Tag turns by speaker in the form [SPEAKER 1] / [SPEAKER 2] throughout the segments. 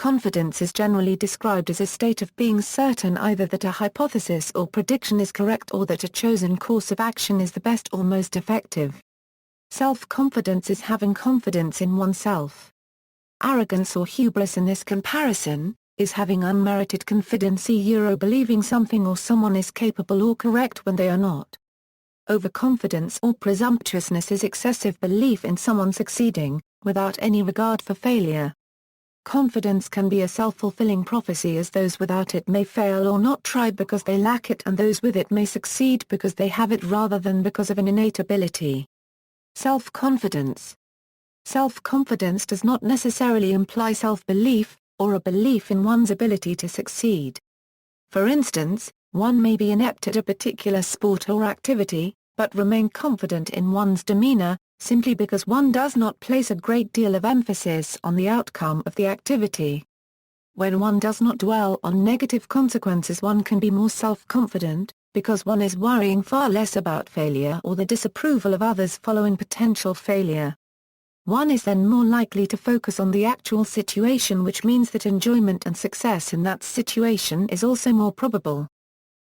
[SPEAKER 1] Overconfidence is generally described as a state of being certain either that a hypothesis or prediction is correct or that a chosen course of action is the best or most effective. Self-confidence is having confidence in oneself. Arrogance or hubris in this comparison is having unmerited confidence, believing something or someone is capable or correct when they are not. Overconfidence or presumptuousness is excessive belief in someone succeeding, without any regard for failure. Confidence can be a self-fulfilling prophecy, as those without it may fail or not try because they lack it, and those with it may succeed because they have it rather than because of an innate ability. Self-confidence. Self-confidence does not necessarily imply self-belief, or a belief in one's ability to succeed. For instance, one may be inept at a particular sport or activity, but remain confident in one's demeanor, simply because one does not place a great deal of emphasis on the outcome of the activity. When one does not dwell on negative consequences, one can be more self-confident, because one is worrying far less about failure or the disapproval of others following potential failure. One is then more likely to focus on the actual situation, which means that enjoyment and success in that situation is also more probable.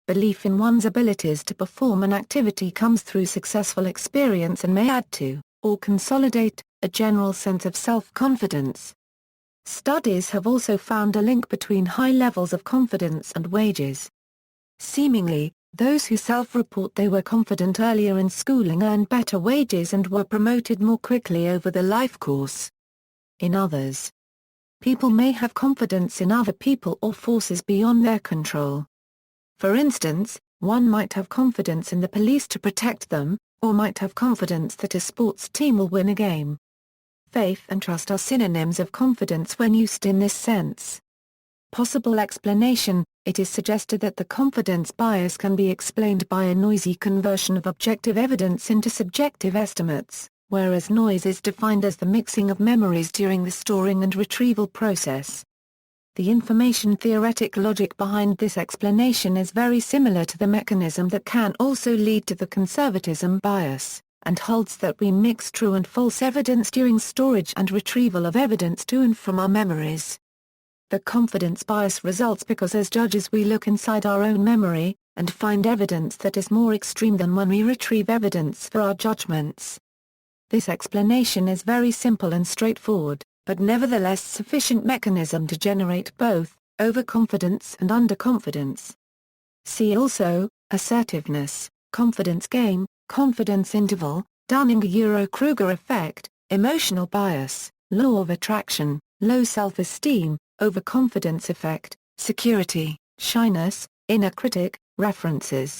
[SPEAKER 1] Belief in one's abilities to perform an activity comes through successful experience and may add to, or consolidate, a general sense of self-confidence. Studies have also found a link between high levels of confidence and wages. Seemingly, those who self-report they were confident earlier in schooling earned better wages and were promoted more quickly over the life course. In others, people may have confidence in other people or forces beyond their control. For instance, one might have confidence in the police to protect them, or might have confidence that a sports team will win a game. Faith and trust are synonyms of confidence when used in this sense. Possible explanation: it is suggested that the confidence bias can be explained by a noisy conversion of objective evidence into subjective estimates, whereas noise is defined as the mixing of memories during the storing and retrieval process. The information-theoretic logic behind this explanation is very similar to the mechanism that can also lead to the conservatism bias, and holds that we mix true and false evidence during storage and retrieval of evidence to and from our memories. The confidence bias results because as judges we look inside our own memory, and find evidence that is more extreme than when we retrieve evidence for our judgments. This explanation is very simple and straightforward, but nevertheless sufficient mechanism to generate both overconfidence and underconfidence. See also, assertiveness, confidence game, confidence interval, Dunning-Kruger effect, emotional bias, law of attraction, low self-esteem, overconfidence effect, security, shyness, inner critic. References